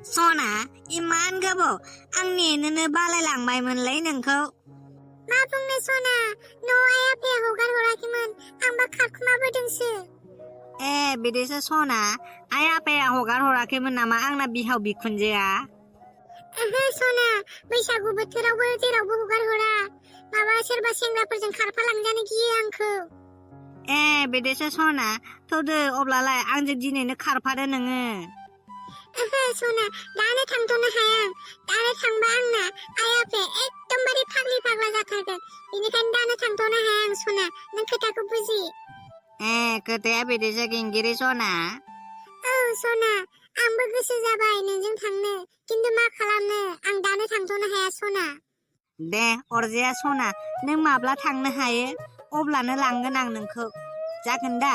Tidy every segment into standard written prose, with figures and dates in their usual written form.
सना इमान गोबाव आं नेनोनो बालायलांबायमोनलै नोंखौ मा बुंनो सना न'आव आइ आफाया हगार हराखैमोन आंबा खारखुमाबोदोंसो ए बिदिसो सना आइ आफाया हगार हराखैमोन नामा आंना बिहाव बिखुनजोआ ओहो सना बैसागु बोथोरावबो जेरावबो हगार हरा माबा सोरबा सेंग्राफोरजों खारफालांजानो गियो आंखौ ए बिदिसो सना थौदो अब्लालाय आंजों दिनैनो खारफादो नोङो ओहो सना दानो थांथ'नो हाया दानो थांबा आंना आइ आफाया एकदमबारे फाग्लि फाग्ला जाथारगोन बेनिखायनो दानो थांथ'नो हाया आं सना नों खोथाखौ बुजि ए खोथाया बिदिसो गिंगिरि सना औ सना आंबो गोसो जाबाय नोंजों थांनो खिन्थु मा खालामनो आं दानो थांथ'नो हाया सना दे अरजाया सना नों माब्ला थांनो हायो अब्लानो लांगोन आं नोंखौ जागोन दा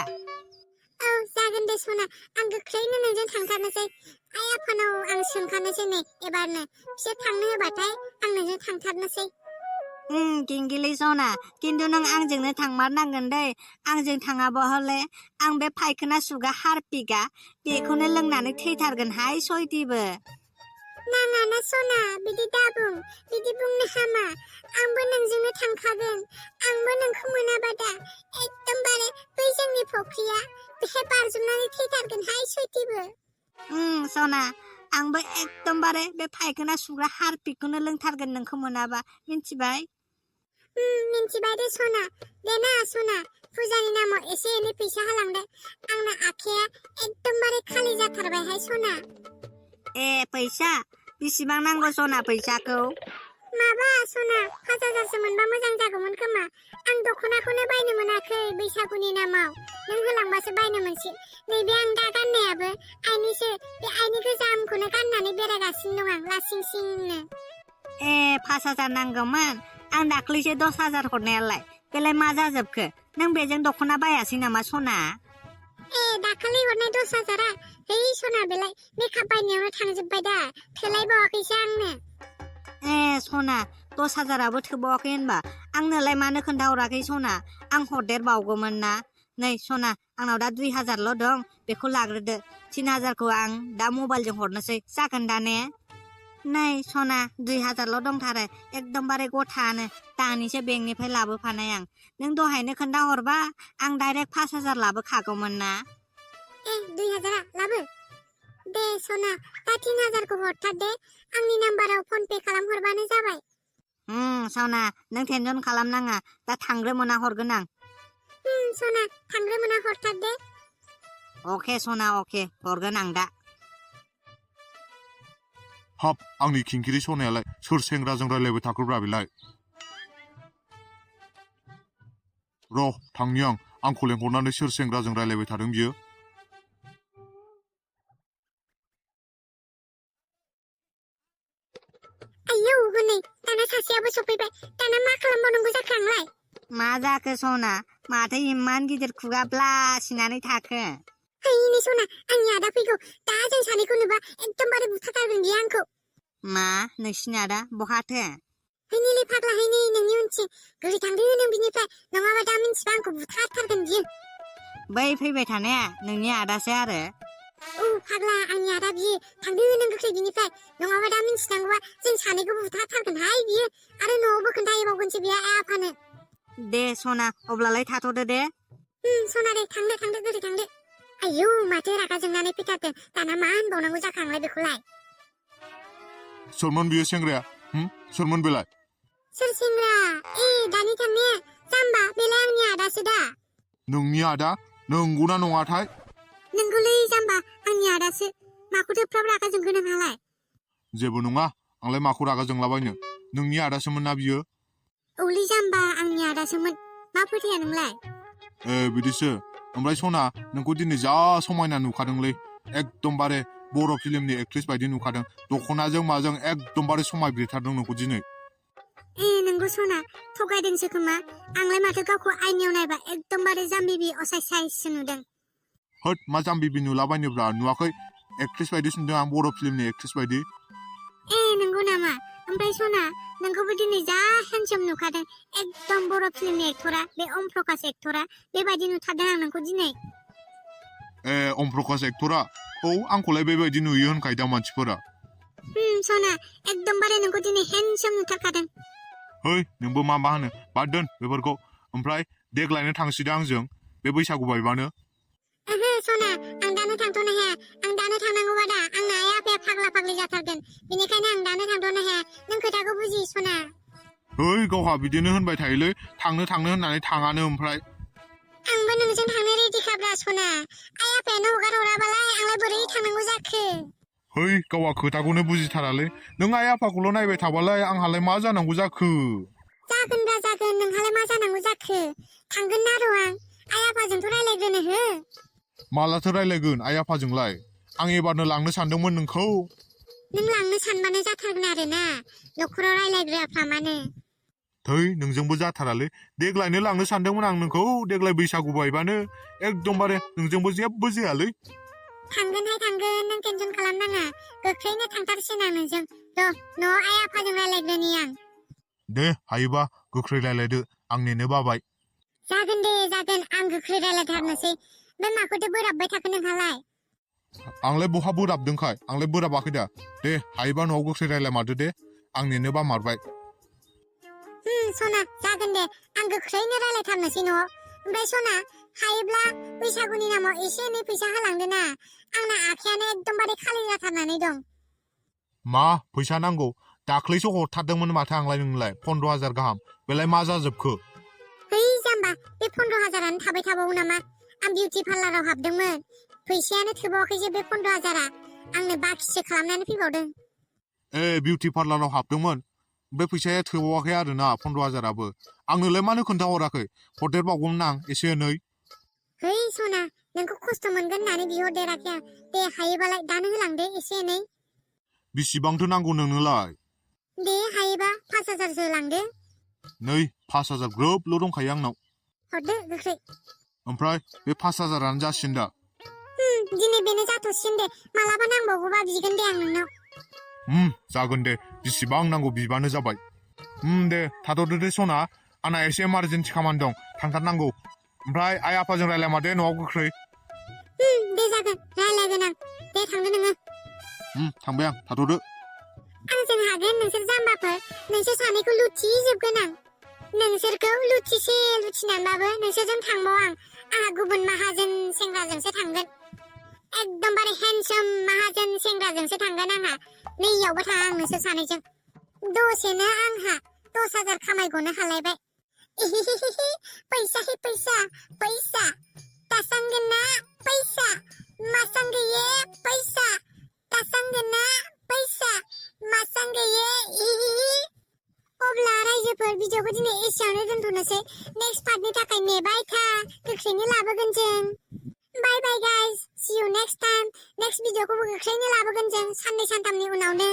औ जागोन दे सना आं गोख्रैनो नोंजों थांथारनोसै आइ आफानाव आं सोंखानोसै नै एबारनो बिसोर थांनो होबाथाय आं नोंजों थांथारनोसै गिंगिरि सना खिन्थु नों आंजोंनो थांमारनांगोन दै आंजों थाङाबा हले आं बे फायखोना सुगा हारपिका बेखौनो लोंनानै थैथारगोनहाय सयथिबो नाङा ना सना बिदि दाबुं बिदि बुंनो हामा आंबो नोंजोंनो थांखागोन आंबो नोंखौ मोनाबा दा एकदमबारे बै जोंनि फख्रिया बेहाय बारजुमनानै थैथारगोनहाय सयथिबो सना आंबो एकदमबारे बे फायखोना सुग्रा हारपिकखौनो लोंथारगोन नोंखौ मोनाबा मिन्थिबाय मिन्थिबाय दे सना दे ना सना फुजानि नामाव एसे एनै फैसा होलांदो आंना आखाया एकदमबारे खालि जाथारबायहाय सना ए फैसा बेसेबां नांगौ सना फैसाखौ माबा सना 5,000सो मोनबा मोजां जागौमोन खोमा आं दख'नाखौनो बायनो मोनाखै बैसागुनि नामाव नों होलांबासो बायनो मोनसिन नैबे आं दा गाननायाबो आइनिसो बे आइनि गोजामखौनो गाननानै बेरायगासिनो दं आं लासिं सिंनो ए 5,000 नांगौमोन आं दाख्लैसो 10,000 हरनायालाय बेलाय मा जाजोबखो नों बेजों दख'ना बायासै नामा सना ए दाखालि हरनाय 10,000आ है सना बेलाय मेकआप बायनायावनो थांजोब्बाय दा थोलायबावाखैसो आंनो ए सना 10,000आबो थोबावाखै होनबा आंनोलाय मानो खोन्थाहराखै सना आं हरदेरबावगौमोन ना नै सना आंनाव दा 2,000ल' दं बेखौ लाग्रोदो 3,000खौ आं दा मबाइलजों हरनोसै जागोन दा ने नै सना 2,000ल' दंथारो एकदमबारे गथानो दानिसो बेंकनिफ्राय लाबोफानाय आं नों दहायनो खोन्थाहरबा आं डाइरेक्ट 5,000 लाबोखागौमोन ना ए 2,000आ लाबो दे सना दा 3,000खौ हरथार दे आंनि नाम्बाराव फन पे खालामहरबानो जाबाय सना नों टेनसन खालामनाङा दा थांग्रोमोना हरगोन आं सना थांग्रोमोना हरथार दे अके सना अके हरगोन आं दा हाब आंनि खिंखिरि सनायालाय सोर सेंग्राजों रायलायबाय थाखोब्रा बेलाय र' थांनि आंखौ लेंहरनानै सोर सेंग्राजों रायलायबाय थादों बियो आयौ हनै दाना सासेयाबो सफैबाय दाना मा खालामबावनांगौ जाखो आंलाय मा जाखो सना माथो इमान गिदिर खुगा ब्लासिनानै थाखो हैनै सना आंनि आदा फैगौ दा जों सानैखौ नुबा एकदमबारे बुथारथारगोन बियो आंखौ मा नोंसिनि आदा बहाथो हैनैलै फाग्ला हैनै नोंनि उनथिं गोरै थांदो नों बिनिफ्राय नङाबा दा मिन्थिबा आंखौ बुथारथारगोन बियो बै फैबाय थानाया नोंनि आदासो आरो औ फाग्ला आंनि आदा बियो थांदो नों गोख्रै बिनिफ्राय नङाबा दा मिन्थिनांगौबा जों सानैखौ बुथारथारगोनहाय बियो आरो न'आवबो खोन्थाहैबावगोनसो बियो आइ आफानो दे सना अब्लालाय थाथ'दो दे सना दे थांदो गोख्रै थांदो आयौ माथो रागा जोंनानै फैथारदों दाना मा होनबावनांगौ जाखो आंलाय बेखौलाय सोरमोन बियो सेंग्राया सोरमोन बेलाय सोर सेंग्रा ए दानि थांनाया जाम्बा बेलाय आंनि आदासो दा नोंनि आदा नंगौना नङाथाय नोंगौलै जाम्बा आंनि आदासो माखौथो एफ्राब रागा जोंखो नोंहालाय जेबो नङा आंलाय माखौ रागा जोंलाबायनो नोंनि आदासोमोन ना बियो औलै जाम्बा आंनि आदासोमोन मा फोथाया नोंलाय ए बिदिसो ओमफ्राय सना नोंखौ दिनै जा समायना नुखादोंलै एकदमबारे बर' फिल्मनि एक्ट्रेस बायदि नुखादों दख'नाजों माजों एकदमबारे समायब्रेथारदों नोंखौ दिनै ए नोंगौ सना थगायदोंसो खोमा आंलाय माथो गावखौ आइनायाव नायबा एकदमबारे जाम्बिबि असाइसो नुदों होद मा जाम्बिबि नुलाबायनोब्रा नुवाखै एक्ट्रेस बायदिसो नुदों आं बर' फिल्मनि एक्ट्रेस बायदि ए नंगौ नामा ओमफ्राय सना नोंखौबो दिनै जा हेन्डसाम नुखादों एकदम बर' फिल्मनि एक्टरा बे अम प्रकाश एक्टरा बेबायदि नुथारदों आं नोंखौ दिनै ए अम प्रकाश एक्टरा औ आंखौलाय बेबायदि नुयो होनखायोदा मानसिफोरा सना एकदमबारे नोंखौ दिनै हेन्डसम नुथारखादों है नोंबो मा होनो बाद दोन बेफोरखौ ओमफ्राय देग्लायनो थांसैदा आंजों बे बैसागु बायबानो ओहो सना आं दानो थांथ'नो हाया आं दानो थांनांगौबा दा आंना आइ आफाया फाग्ला फाग्लि जाथारगोन बेनिखायनो आं दानो थांथ'नो हाया नों खोथाखौ बुजि सना है गावहा बिदिनो होनबाय थायोलै थांनो होननानै थाङानो ओमफ्राय आंबो नोंजों थांनो रेडिखाब्रा सना आइ आफायानो हगार हराबालाय आंलाय बोरै थांनांगौ जाखो है गावहा खोथाखौनो बुजिथारालै नों आइ आफाखौल' नायबाय थाबालाय आंहालाय मा जानांगौ जाखो जागोनब्रा जागोन नोंहालाय मा जानांगौ जाखो थांगोन ना र' आं आइ आफाजोंथ' रायलायग्रोनो हो मालाथो रायलायगोन आइ आफाजोंलाय आं एबारनो लांनो सानदोंमोन नोंखौ नों लांनो सानबानो जाथारगोन आरोना न'खराव रायलायग्रोआफ्रामानो थै नोंजोंबो जाथारालै देग्लायनो लांनो सानदोंमोन आं नोंखौ देग्लाय बैसागु बायबानो एकदमबारे नोंजोंबो जेबो जायालै थांगोनहाय थांगोन नों टेनसन खालामनाङा गोख्रैनो थांथारसिगोन आं नोंजों र' न'आव आइ आफाजों रायलायग्रोनि आं दे हायोबा गोख्रै रायलायदो आं नेनो बाबाय जागोन दे जागोन आं गोख्रै रायलायथारनोसै बे माखौथो बोराबबाय थाखो नोंहालाय आंलाय बहा बोराबदोंखाय आंलाय बोराबाखै दा दे हायोबा न'आव गोख्रै रायलायमारदो दे आं नेनो बामारबाय सना जागोन दे आं गोख्रैनो रायलायथारनोसै न'आव ओमफ्राय सना हायोब्ला बैसागुनि नामाव एसे एनै फैसा होलांदो ना आंना आखायानो एकदमबारे खालि जाथारनानै दं मा फैसा नांगौ दाख्लैसो हरथारदोंमोन माथो आंलाय नोंलाय 15,000 गाहाम बेलाय मा जाजोबखो है जाम्बा बे 15,000आनो थाबाय थाबावो नामा आं बिउटि पार्लाराव हाबदोंमोन फैसायानो थोबावाखै जे बे 15,000आ आंनो बाखिसो खालामनानै फैबावदों ए बिउटि पार्लाराव हाबदोंमोन बे फैसाया थोबावाखै आरोना 15,000आबो आंनोलाय मानो खोन्थाहराखै हरदेरबावगौमोन आं एसे एनै है सना नोंखौ खस्थ' मोनगोन होननानै बिहरदेराखै आं दे हायोबालाय दानो होलांदो एसे एनै बेसिबांथो नांगौ नोंनोलाय दे हायोबा 5,000सो लांदो नै 5,000 ग्रोबल' दंखायो आंनाव हरदो गोख्रै ओमफ्राय बे 5,000आनो जासिगोन दा दिनै बेनो जाथ'सिगोन दे मालाबा नांबावगौबा बिगोन दे आं नोंनाव जागोन दे बिसिबां नांगौ बिबानो जाबाय दे थाथ'दो दे सना आंना एसे इमारजेन्सि खामानि दं थांथारनांगौ ओमफ्राय आइ आफाजों रायलायमारदे न'आव गोख्रै दे जागोन रायलायगोन आं दे थांदो नोङो थांबाय आं थाथ'दो आंजों हागोन नोंसोर जाम्बाफोर नोंसोर सानैखौ लुथिजोबगोन आं नोंसोरखौ लुथिसे लुथिनानैबाबो नोंसोरजों थांबाव आंहा गुबुन माहाजोन सेंग्राजोंसो थांगोन एकदमबारे हेन्डसम माहाजोन सेंग्राजोंसो थांगोन आंहा नैयावबो थाङा आं नोंसोर सानैजों दसेनो आंहा 10,000 खामायग'नो हालायबाय पैसा ही पैसा पैसा तासंगना पैसा मासंगये पैसा तासंगना पैसा मासंगये अब्ला रायजोफोर भिडिअखौ दिनै एसेयावनो दोनथ'नोसै नेक्स्ट पार्टनि थाखाय नेबाय था गोख्रैनो लाबोगोन जों bye bye guys see you next time next भिडिअखौबो गोख्रैनो लाबोगोन जों साननै सानथामनि उनावनो